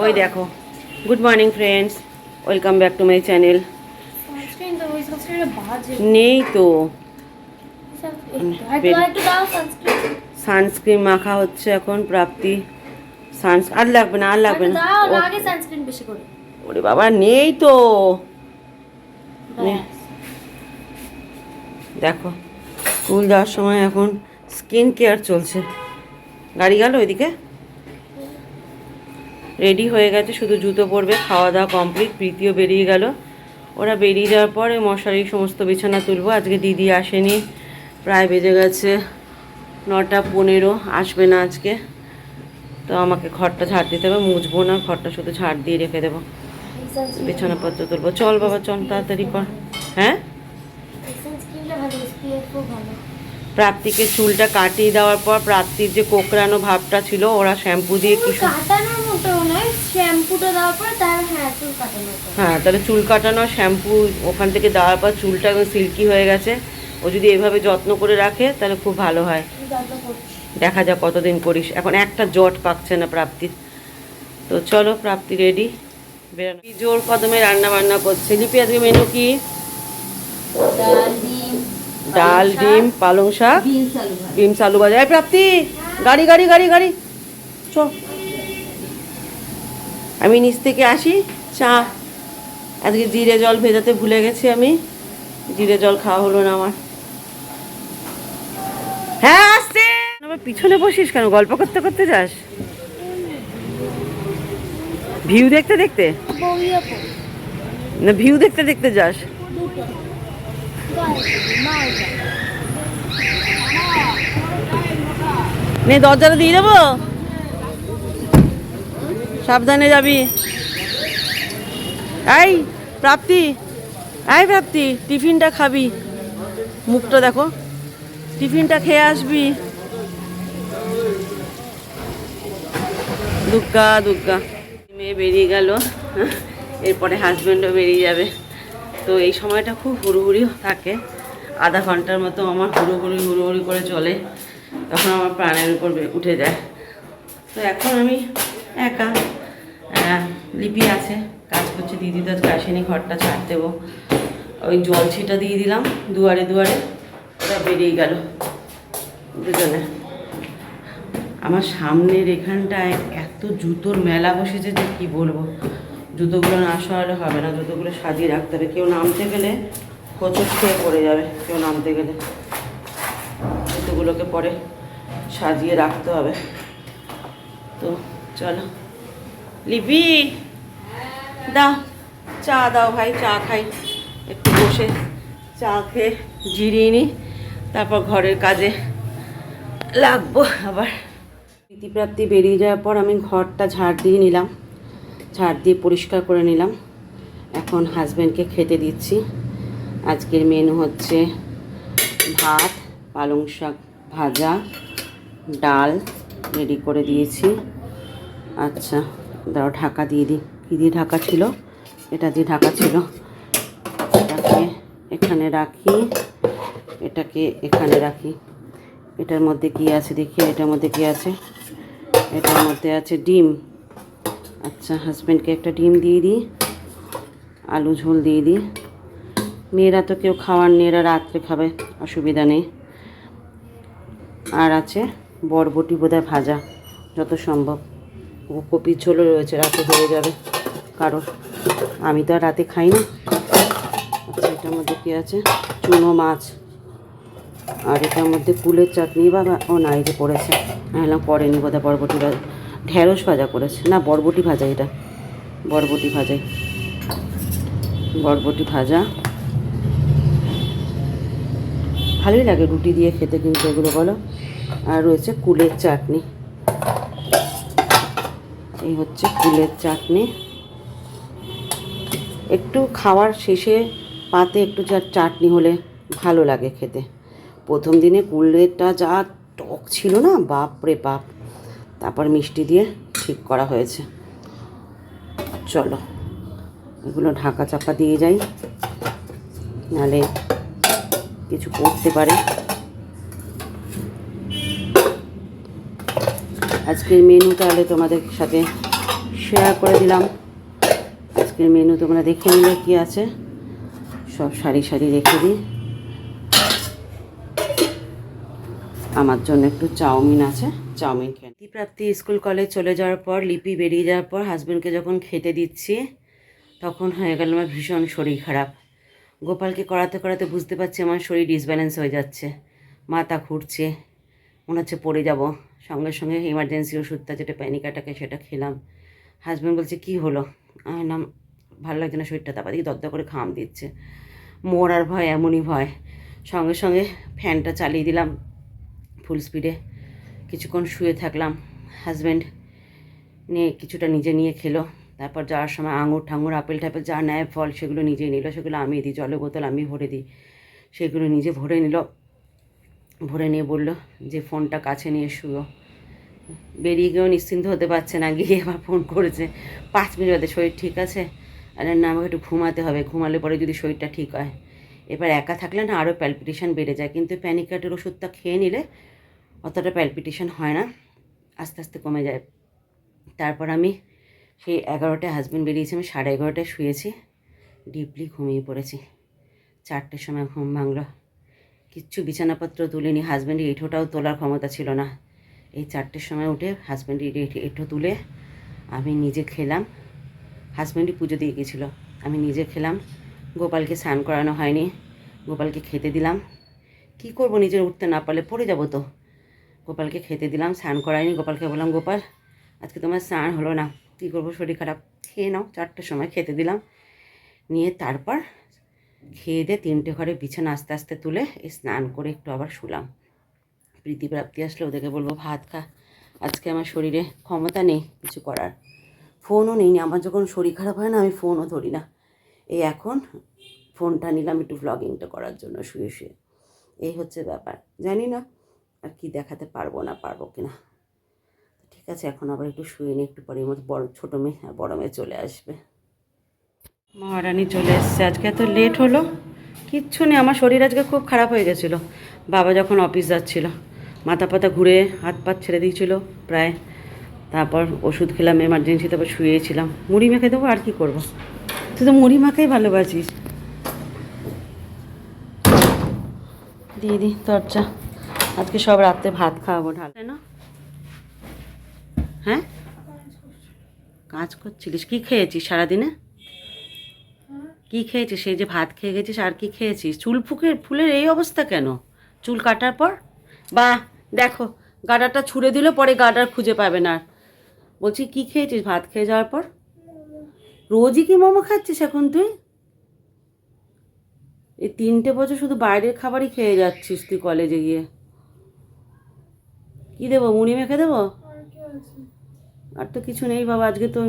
ওই দেখো, good morning friends, welcome back to my channel. নেই তো, সানস্ক্রিন মাখা হচ্ছে এখন। প্রাপ্তি আর লাগবে না, আর লাগবে না। ওরে বাবা, নেই তো। দেখো, স্কুল যাওয়ার সময় এখন স্কিন কেয়ার চলছে। গাড়ি গেল ওইদিকে, রেডি হয়ে গেছে, শুধু জুতো পরবে। খাওয়া দাওয়া কমপ্লিট, প্রীতিও বেরিয়ে গেল। ওরা বেরিয়ে যাওয়ার পরে মশারি সমস্ত বিছানা তুলবো। আজকে দিদি আসেনি, প্রায় বেজে গেছে 9:15, আসবে না আজকে। তো আমাকে ঘরটা ঝাড় দিতে হবে, মুছবো না, ঘরটা শুধু ঝাড় দিয়ে রেখে দেবো, বিছানাপত্র তুলবো। চল বাবা, চল তাড়াতাড়ি কর। হ্যাঁ, প্রাপ্তিকে চুলটা কাটিয়ে দেওয়ার পর প্রাপ্তির যে কোকড়ানো ভাবটা ছিল, ওরা শ্যাম্পু দিয়ে হ্যাঁ, তাহলে চুল কাটানো শ্যাম্পু ওখান থেকে দেওয়ার পর চুলটা একদম সিল্কি হয়ে গেছে। ও যদি এভাবে যত্ন করে রাখে তাহলে খুব ভালো হয়। দেখা যাক কতদিন করিস। এখন একটা জট পাকছে না প্রাপ্তির। তো চলো, প্রাপ্তি রেডি, বেরানো। জোর কদমে রান্না বান্না করছে। লিপি, আজকে মেনু কি? ডাল, ডিম, পালং শাক, বিমস আলু ভাজা। এই প্রাপ্তি, গাড়ি গাড়ি গাড়ি গাড়ি, চ। আমি নিচ থেকে আসি। চা, আজকে জিরে জল ভেজাতে ভুলে গেছি আমি, জিরে জল খাওয়া হলো না আমার। হ্যাঁ আসছে। পিছনে বসিস কেন? গল্প করতে করতে যাস? ভিউ দেখতে দেখতে না, ভিউ দেখতে দেখতে যাস? নে, দরজাটা দিয়ে দেবো, সাবধানে যাবি। এই প্রাপ্তি, এই প্রাপ্তি, টিফিনটা খাবি, মুখটা দেখো, টিফিনটা খেয়ে আসবি। দুগ্গা দুগ্গা। মেয়ে বেরিয়ে গেল, এরপরে হাজব্যান্ডও বেরিয়ে যাবে। তো এই সময়টা খুব হুড়োহুড়ি থাকে, আধা ঘন্টার মতো আমার হুড়োহুড়ি করে চলে, তখন আমার প্রাণের উপর উঠে যায়। তো এখন আমি একা, লিপি আছে, কাজ করছে। দিদি তো আজকে আসেনি, ঘরটা ঝাড় দেবো। ওই জল ছিটা দিয়ে দিলাম দুয়ারে দুয়ারে, ওরা বেরিয়ে গেল দুজনে। আমার সামনের এখানটায় এত জুতোর মেলা বসেছে যে কি বলবো। জুতোগুলো না সরালে হবে না, জুতোগুলো সাজিয়ে রাখতে হবে। কেউ নামতে গেলে হোঁচট খেয়ে পড়ে যাবে, কেউ নামতে গেলে জুতোগুলোকে পরে সাজিয়ে রাখতে হবে। তো চলো, লিপি দাও, চা দাও ভাই, চা খাই। একটু বসে চা খেয়ে জিরিয়ে নিই, তারপর ঘরের কাজে লাগবো আবার। প্রীতিপ্রাপ্তি বেরিয়ে যাওয়ার পর আমি ঘরটা ঝাড় দিয়ে নিলাম, ঝাড় দিয়ে পরিষ্কার করে নিলাম। এখন হাজব্যান্ডকে খেতে দিচ্ছি। আজকের মেনু হচ্ছে ভাত, পালং শাক ভাজা, ডাল রেডি করে দিয়েছি। আচ্ছা দাও, ঢাকা দিয়ে দিই। কী দিয়ে ঢাকা ছিল? এটা দিয়ে ঢাকা ছিল। এটাকে এখানে রাখি, এটাকে এখানে রাখি। এটার মধ্যে কি আছে দেখি, এটার মধ্যে কি আছে? এটার মধ্যে আছে ডিম। আচ্ছা, হাজব্যান্ডকে একটা ডিম দিয়ে দিই, আলু ঝোল দিয়ে দিই। মেয়েরা তো কেউ খাওয়ার নেই, এরা রাত্রে খাবে, অসুবিধা নেই। আর আছে বরবটি বোধহয় ভাজা, যত সম্ভব। কপির ঝোলও রয়েছে, রাতে হয়ে যাবে কারোর, আমি তো আর রাতে খাই না। আচ্ছা, এটার মধ্যে কী আছে? চুনো মাছ। আর এটার মধ্যে কুলের চাটনি, বাবা ও না, এই যে পড়েছে, এলাম পড়েনি বোধহয়। বরবটি ভাজা, ঢেঁড়স ভাজা করেছে, না বরবটি ভাজা, এটা বরবটি ভাজাই, বরবটি ভাজা। ভালোই লাগে রুটি দিয়ে খেতে কিন্তু এগুলো, বলো। আর রয়েছে কুলের চাটনি, এই হচ্ছে কুলের চাটনি। একটু খাওয়ার শেষে পাতে একটু চাটনি হলে ভালো লাগে খেতে। প্রথম দিনে কুলেরটা যা টক ছিল না, বাপ রে বাপ, তারপর মিষ্টি দিয়ে ঠিক করা হয়েছে। চলো, এগুলো ঢাকা চাপা দিয়ে যাই, নাহলে কিছু করতে পারে। আজকের মেনু তাহলে তোমাদের সাথে শেয়ার করে দিলাম। আজকের মেনু তোমরা দেখে নিলে কী আছে, সব সারি সারি রেখে দিই। আমার জন্য একটু চাউমিন আছে, চাউমিন খেয়ে। প্রাপ্তি স্কুল কলেজ চলে যাওয়ার পর, লিপি বেরিয়ে যাওয়ার পর হাজব্যান্ডকে যখন খেতে দিচ্ছি তখন হয়ে গেল আমার ভীষণ শরীর খারাপ। গোপালকে করাতে করাতে বুঝতে পারছি আমার শরীর ডিসব্যালেন্স হয়ে যাচ্ছে, মাথা ঘুরছে, মনে হচ্ছে পড়ে যাব। সঙ্গে সঙ্গে ইমার্জেন্সি ওষুধটা যেটা প্যানিক অ্যাটাকে সেটা খেলাম। হাজব্যান্ড বলছে কী হলো, আমি নাম ভালো লাগছে না শরীরটা, তারপর দিকে দরদর করে ঘাম দিচ্ছে। মরার ভয় এমনই ভয়। সঙ্গে সঙ্গে ফ্যানটা চালিয়ে দিলাম ফুল স্পিডে, কিছুক্ষণ শুয়ে থাকলাম। হাজব্যান্ড নিয়ে কিছুটা নিজে নিয়ে খেলো। তারপর যাওয়ার সময় আঙুর ঠাঙুর আপেল টাপেল যা নেয় ফল সেগুলো নিজেই নিল, সেগুলো আমি দিই, জলের বোতল আমি ভরে দিই, সেগুলো নিজে ভরে নিল। ভরে নিয়ে বললো যে ফোনটা কাছে নিয়ে শুয়ো। বেরিয়ে গিয়েও নিশ্চিন্ত হতে পারছে না, গিয়ে আবার ফোন করেছে 5 মিনিট বাদে, শরীর ঠিক আছে? আরে না, আমাকে একটু ঘুমাতে হবে, ঘুমালে পরে যদি শরীরটা ঠিক হয়। এবার একা থাকলে না আরও প্যালপিটেশন বেড়ে যায়, কিন্তু প্যানিক অ্যাটাকের ওষুধটা খেয়ে নিলে অতটা প্যালপিটেশন হয় না, আস্তে আস্তে কমে যায়। তারপর আমি সেই 11টায় হাজব্যান্ড বেরিয়েছি, আমি 11:30টায় শুয়েছি, ডিপলি ঘুমিয়ে পড়েছি। 4টের সময় ঘুম ভাঙলো। কিচ্ছু বিছানাপত্র তুলিনি, হাজব্যান্ডের এঁঠোটাও তোলার ক্ষমতা ছিল না। এই 4টের সময় উঠে হাজব্যান্ডের এঁঠো তুলে আমি নিজে খেলাম। হাজব্যান্ডই পুজো দিয়ে গেছিলো, আমি নিজে খেলাম। গোপালকে স্নান করানো হয়নি, গোপালকে খেতে দিলাম। কি করব, নিজের উঠতে না পারলে পড়ে যাব তো। গোপালকে খেতে দিলাম, স্নান করাইনি। গোপালকে বললাম গোপাল আজকে তোমার স্নান হলো না, কী করবো, শরীর খারাপ, খেয়ে নাও। 4টের সময় খেতে দিলাম, নিয়ে তারপর খেয়ে দিয়ে 3টে ঘরে বিছানা আস্তে আস্তে তুলে স্নান করে একটু আবার শুলাম। প্রীতি প্রাপ্তি আসলে ওদেরকে বলবো ভাত খা, আজকে আমার শরীরে ক্ষমতা নেই কিছু করার। ফোনও নেই, আমার যখন শরীর খারাপ হয় না আমি ফোনও ধরি না। এই এখন ফোনটা নিলাম একটু ব্লগিংটা করার জন্য শুয়ে শুয়ে। এই হচ্ছে ব্যাপার, জানি না আর কি দেখাতে পারবো না পারবো কিনা। ঠিক আছে, এখন আবার একটু শুয়ে নিই, একটু পরে মতো বড় ছোটো মেয়ে আর বড়ো মেয়ে চলে আসবে। মহারানী চলে এসছে, আজকে এত লেট হলো। কিচ্ছু নেই, আমার শরীর আজকে খুব খারাপ হয়ে গেছিলো। বাবা যখন অফিস যাচ্ছিল মাথা পাতা ঘুরে হাত পাত ছেড়ে দিয়েছিল প্রায়। তারপর ওষুধ খেলাম এমার্জেন্সি, তারপর শুয়েছিলাম। মুড়ি মেখে দেবো, আর কি করবো, তুই তো মুড়ি মাখাই ভালোবাসিস। দিদি দরজা, আজকে সব রাত্রে ভাত খাওয়াবো ঢাল না। হ্যাঁ কাজ করছিলিস, কি খেয়েছিস সারাদিনে? কি খেয়েছিস? সেই যে ভাত খেয়ে গেছিস, আর কি খেয়েছিস? চুল ফুলের এই অবস্থা কেন? চুল কাটার পর বাহ দেখো গাডারটা ছুঁড়ে দিল, পরে গাডার খুঁজে পাবে না। বলছি কি খেয়েছিস ভাত খেয়ে যাওয়ার পর? রোজই কি মোমো খাচ্ছিস এখন তুই? এই 3টে বছর শুধু বাইরের খাবারই খেয়ে যাচ্ছিস তুই কলেজে গিয়ে। কি দেবো, মুড়ি মেখে দেবো? আর তো কিছু নেই বাবা, আজকে তো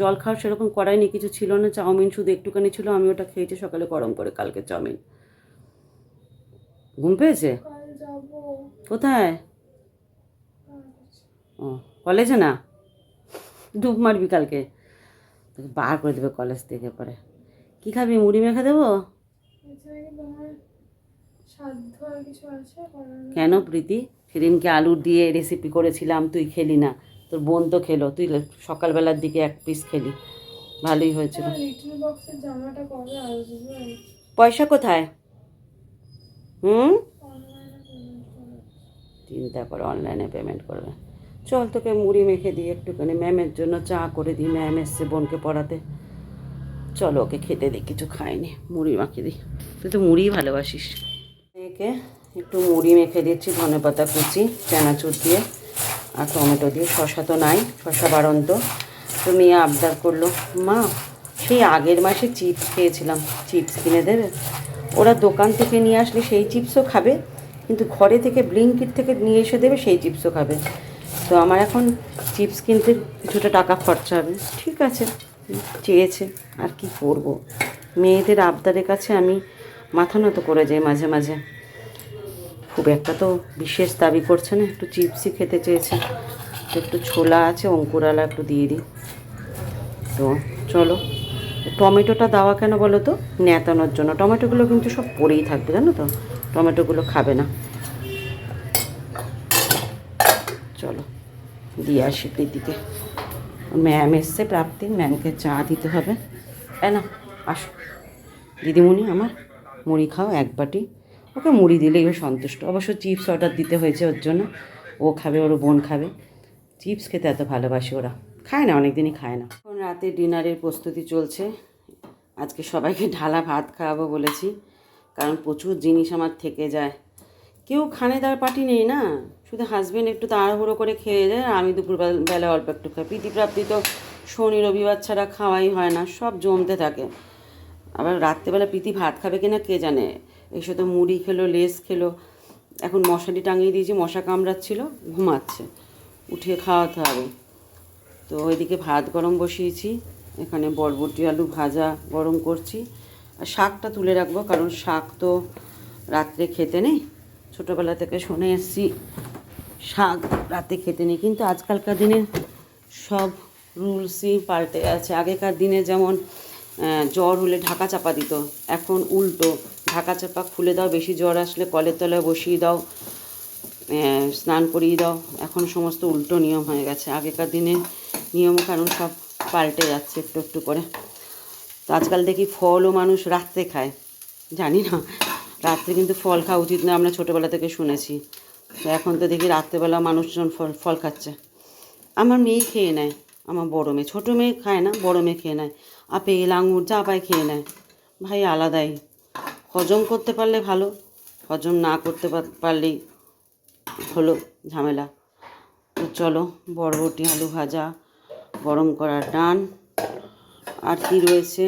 জল খাওয়ার সেরকম করাইনি, কিছু ছিল না, চাউমিন শুধু একটুখানি ছিল, আমি ওটা খেয়েছি সকালে গরম করে, কালকে চাউমিন। ঘুম পেয়েছে? কোথায়? ও কলেজে না, ডুব মারবি কালকে, তোকে বার করে দেবে কলেজ থেকে পরে। কি খাবি, মুড়ি মেখে দেবো? কেন প্রীতি, সেদিনকে আলুর দিয়ে রেসিপি করেছিলাম, তুই খেলি না, তোর বোন তো খেলো, তুই সকালবেলার দিকে 1 পিস খেলি, ভালোই হয়েছিল। পয়সা কোথায়? চিন্তা করে অনলাইনে পেমেন্ট করবে। চল তোকে মুড়ি মেখে দিই একটুখানি, ম্যামের জন্য চা করে দিই, ম্যাম এসছে বোনকে পড়াতে, চলো ওকে খেতে দিই, কিছু খাইনি, মুড়ি মাখিয়ে দিই, তুই তো মুড়িই ভালোবাসিস। মেয়েকে একটু মুড়ি মেখে দিচ্ছি, ধনেপাতা কুচি চানাচুর দিয়ে আর টমেটো দিয়ে, শশা তো নাই, শশা বাড়ন্ত। তো মেয়ে আবদার করলো মা সেই আগের মাসে চিপস খেয়েছিলাম, চিপস কিনে দেবে? ওরা দোকান থেকে নিয়ে আসলে সেই চিপসও খাবে, কিন্তু ঘরে থেকে ব্লিঙ্কিট থেকে নিয়ে এসে দেবে সেই চিপসও খাবে। তো আমার এখন চিপস কিনতে কিছুটা টাকা খরচা হবে। ঠিক আছে, চেয়েছে আর কি করব, মেয়েদের আবদারের কাছে আমি মাথা নত করে যাই মাঝে মাঝে। খুব একটা তো বিশেষ দাবি করছে না, একটু চিপসই খেতে চেয়েছে, একটু ছোলা আছে অঙ্কুরালা একটু দিয়ে দিই। তো চলো, টমেটোটা দেওয়া কেন বলো তো, নেতানোর জন্য। টমেটোগুলো কিন্তু সব পড়েই থাকবে জানো তো, টমেটোগুলো খাবে না। চলো দিয়ে আসি প্রীতিকে, ম্যাম এসছে প্রাপ্তির, ম্যামকে চা দিতে হবে। না আসো দিদিমণি, আমার মুড়ি খাও এক বাটি। ওকে মুড়ি দিলেই ও সন্তুষ্ট। অবশ্য চিপস অর্ডার দিতে হয়েছে ওর জন্য, ও খাবে, ওর বোন খাবে। চিপস খেতে এত ভালোবাসে ওরা, খায় না, অনেক দিনই খায় না। এখন রাতে ডিনারের প্রস্তুতি চলছে। আজকে সবাইকে ঢালা ভাত খাওয়াবো বলেছি, কারণ প্রচুর জিনিস আমার থেকে যায়। কেউ খানেদার পার্টি নেই না, শুধু হাজব্যান্ড একটু তাড়াহুড়ো করে খেয়ে যায়, আর আমি দুপুরবেলা অল্প একটু খাই। প্রীতিপ্রাপ্তি তো শনি রবিবার ছাড়া খাওয়াই হয় না, সব জমতে থাকে। আবার রাত্রেবেলা প্রীতি ভাত খাবে কিনা কে জানে। এসে তো মুড়ি খেলো, লেস খেলো। এখন মশারি টাঙিয়ে দিয়েছি, মশা কামড়াচ্ছিল, ঘুমাচ্ছে, উঠিয়ে খাওয়াতে হবে। তো ওইদিকে ভাত গরম বসিয়েছি, এখানে বরবটি আলু ভাজা গরম করছি, আর শাকটা তুলে রাখবো, কারণ শাক তো রাত্রে খেতে নেই। ছোটোবেলা থেকে শুনে এসেছি শাক রাতে খেতে নেই, কিন্তু আজকালকার দিনে সব রুলসই পাল্টে গেছে। আগেকার দিনে যেমন জ্বর হলে ঢাকা চাপা দিত, এখন উল্টো, ঢাকা চাপা খুলে দাও, বেশি জ্বর আসলে কলের তলায় বসিয়ে দাও, স্নান করিয়ে দাও। এখন সমস্ত উল্টো নিয়ম হয়ে গেছে। আগেকার দিনে নিয়ম কানুন সব পাল্টে যাচ্ছে একটু একটু করে। তো আজকাল দেখি ফলও মানুষ রাত্রে খায়, জানি না, রাত্রে কিন্তু ফল খাওয়া উচিত না, আমরা ছোটোবেলা থেকে শুনেছি। তো এখন তো দেখি রাত্রেবেলা মানুষজন ফল খাচ্ছে। আমার মেয়ে খেয়ে নেয়, আমার বড়ো মেয়ে, ছোটো মেয়ে খায় না, বড়ো মেয়ে খেয়ে নেয়। আপেল আঙুর যা পায় খেয়ে নেয়। ভাই আলাদাই, হজম করতে পারলে ভালো, হজম না করতে পারলেই হলো ঝামেলা। তো চলো, বরবটি আলু ভাজা, গরম করা ডান, আর কি রয়েছে,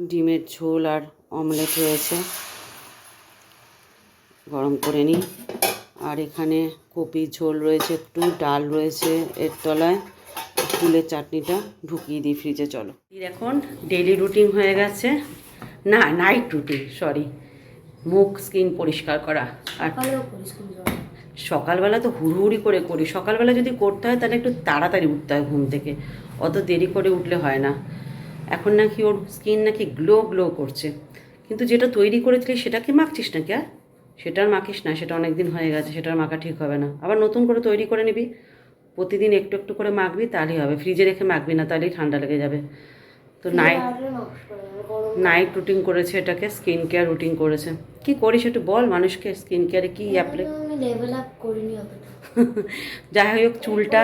ডিমের ঝোল আর অমলেট রয়েছে, গরম করে নিই। আর এখানে কপির ঝোল রয়েছে, একটু ডাল রয়েছে এর তলায়, ফুলের চাটনিটা ঢুকিয়ে দিই ফ্রিজে। চলো, এখন ডেইলি রুটিন হয়ে গেছে, না নাইট রুটিন, সরি, মুখ স্কিন পরিষ্কার করা। আর সকালবেলা তো হুড়হুড়ি করে করি, সকালবেলা যদি করতে হয় তাহলে একটু তাড়াতাড়ি উঠতে হয় ঘুম থেকে, অত দেরি করে উঠলে হয় না। এখন নাকি ওর স্কিন নাকি গ্লো গ্লো করছে, কিন্তু যেটা তৈরি করেছিলি সেটা কি মাখছিস নাকি? আর সেটা আর মাখিস না, সেটা অনেক দিন হয়ে গেছে, সেটার মাখা ঠিক হবে না। আবার নতুন করে তৈরি করে নিবি, প্রতিদিন একটু একটু করে মাখবি, তাহলেই হবে। ফ্রিজে রেখে মাখবি না, তাহলেই ঠান্ডা লেগে যাবে। তো নাইট রুটিন করেছে, এটাকে স্কিন কেয়ার রুটিন করেছে। কি করিস একটু বল মানুষকে, স্কিন কেয়ারে কি অ্যাপ্লাই? যাই হোক, চুলটা,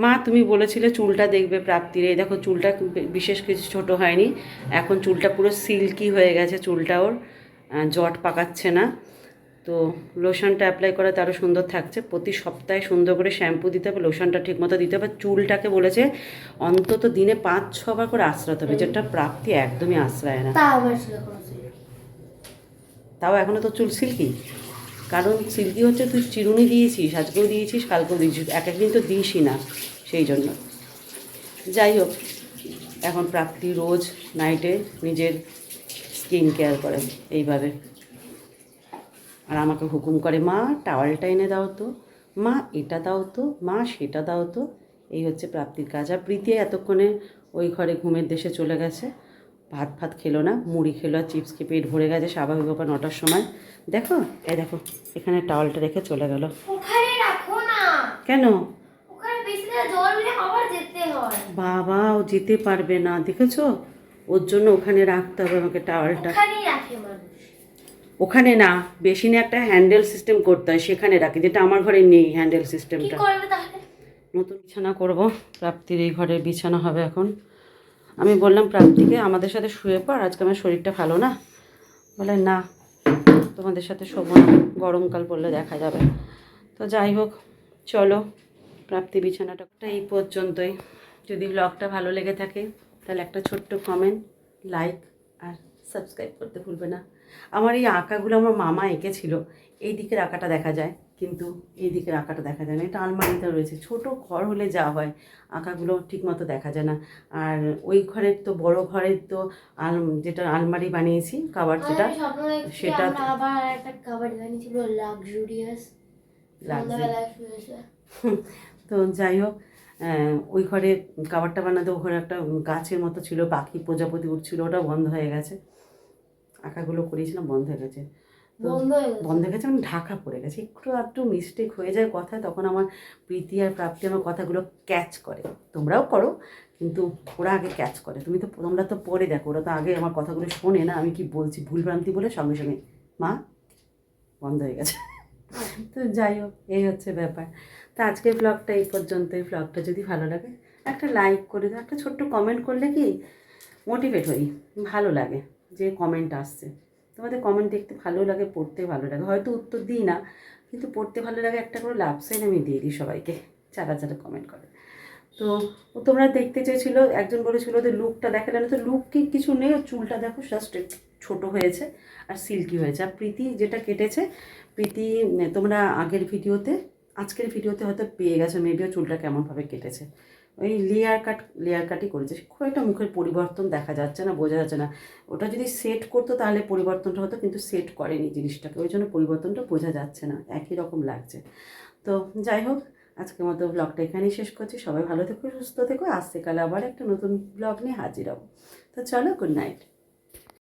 মা তুমি বলেছিলে চুলটা দেখবে প্রাপ্তির, এই দেখো চুলটা বিশেষ কিছু ছোট হয়নি, এখন চুলটা পুরো সিল্কি হয়ে গেছে, চুলটা ওর জট পাকাচ্ছে না। তো লোশনটা অ্যাপ্লাই করাতে আরও সুন্দর থাকছে। প্রতি সপ্তাহে সুন্দর করে শ্যাম্পু দিতে হবে, লোশনটা ঠিকমতো দিতে হবে। চুলটাকে বলেছে অন্তত দিনে 5-6 বার করে আশ্রাতে হবে, যেটা প্রাপ্তি একদমই আশ্রায় না। তাও এখনও তো চুল সিল্কি, কারণ সিল্কি হচ্ছে তুই চিরুনি দিয়েছিস, আজকেও দিয়েছিস, কালকেও দিয়েছিস, এক একদিন তো দিসই না, সেই জন্য। যাই হোক, এখন প্রাপ্তি রোজ নাইটে নিজের স্কিন কেয়ার করে এইভাবে, আর আমাকে হুকুম করে, মা টাওয়ালটা এনে দাও তো, মা এটা দাও তো, মা সেটা দাও তো। এই হচ্ছে প্রাপ্তির কাজ। আর প্রীতি এতক্ষণে ওই ঘরে ঘুমের দেশে চলে গেছে, ভাত খেলো না, মুড়ি খেলো আর চিপস খেয়ে পেট ভরে গেছে স্বাভাবিক ব্যাপার। 9টার সময় দেখো, এই দেখো এখানে টাওয়ালটা রেখে চলে গেল। কেন বাবা, ও যেতে পারবে না, দেখেছো, ওর জন্য ওখানে রাখতে হবে আমাকে টাওয়ালটা। ওখানে না, বেসিনে একটা হ্যান্ডেল সিস্টেম করতে হয়, সেখানে রাখি, যেটা আমার ঘরে নেই হ্যান্ডেল সিস্টেমটা। নতুন বিছানা করব, প্রাপ্তির এই ঘরের বিছানা হবে এখন। আমি বললাম প্রাপ্তিকে আমাদের সাথে শুয়ে পড়, আজকে আমার শরীরটা ভালো না। বলে না, তোমাদের সাথে শোবো না, গরমকাল পড়লে দেখা যাবে। তো যাই হোক, চলো, প্রাপ্তি বিছানাটা এই পর্যন্তই। যদি ব্লগটা ভালো লেগে থাকে তাহলে একটা ছোট্ট কমেন্ট, লাইক আর সাবস্ক্রাইব করতে ভুলবে না। আমার এই আঁকাগুলো আমার মামা এঁকেছিল, এই দিকের আঁকাটা দেখা যায়, কিন্তু এই দিকের আঁকাটা দেখা যায় না। এটা আলমারিতে রয়েছে, ছোট ঘর হলে যা হয়, আঁকাগুলো ঠিকমতো দেখা যায় না। আর ওই ঘরের তো, বড় ঘরের তো যেটা আলমারি বানিয়েছি, কাভার যেটা, সেটা আবার একটা কাভার বানিয়েছি পুরো লাক্সারিয়াস। তো যাই হোক, ওই ঘরে কাভারটা বানাতে, ওই ঘরে একটা গাছের মতো ছিল, পাখি প্রজাপতি উঠছিল, ওটা বন্ধ হয়ে গেছে। আঁকাগুলো করিয়েছিলাম, বন্ধ হয়ে গেছে। তো বন্ধ হয়ে গেছে। বন্ধ হয়ে গেছে, মানে ঢাকা পড়ে গেছে, একটু আধটু মিস্টেক হয়ে যায় কথা, তখন আমার প্রীতি আর প্রাপ্তি আমার কথাগুলো ক্যাচ করে। তোমরাও করো, কিন্তু ওরা আগে ক্যাচ করে। তোমরা তো পড়ে দেখো, ওরা তো আগে আমার কথাগুলো শোনে না, আমি কি বলছি ভুলভ্রান্তি বলে সঙ্গে সঙ্গে মা বন্ধ হয়ে গেছে। তো যাই হোক, এই হচ্ছে ব্যাপার। তো আজকের ব্লগটা এই পর্যন্তই। ব্লগটা যদি ভালো লাগে একটা লাইক করে দাও, একটা ছোট্ট কমেন্ট করলে কি মোটিভেট হই, ভালো লাগে যে কমেন্ট আসছে। তোমাদের কমেন্ট দেখতে ভালো লাগে, পড়তে ভালো লাগে, হয়তো উত্তর দিই না, কিন্তু পড়তে ভালো লাগে। একটা করে লাভ সাইন আমি দিয়ে দিই সবাইকে, যারা যারা কমেন্ট করে। তো তোমরা দেখতে চেয়েছিল, একজন বলেছিল যে লুকটা দেখালে না, তো লুক কি কিছু নেই, ওর চুলটা দেখো জাস্ট ছোটো হয়েছে আর সিল্কি হয়েছে। আর প্রীতি যেটা কেটেছে, প্রীতি তোমরা আগের ভিডিওতে, আজকের ভিডিওতে হয়তো পেয়ে গেছো মেবিও চুলটা কেমনভাবে কেটেছে। ওই লেয়ার কাটই করেছে, খুব একটা মুখের পরিবর্তন দেখা যাচ্ছে না, বোঝা যাচ্ছে না। ওটা যদি সেট করতো তাহলে পরিবর্তনটা হতো, কিন্তু সেট করেনি জিনিসটাকে, ওই জন্য পরিবর্তনটা বোঝা যাচ্ছে না, একই রকম লাগছে। তো যাই হোক, আজকের মতো ব্লগটা এখানেই শেষ করছি। সবাই ভালো থেকো, সুস্থ থেকো, আসছে কাল আবার একটা নতুন ব্লগ নিয়ে হাজির হব। তো চলো, গুড নাইট।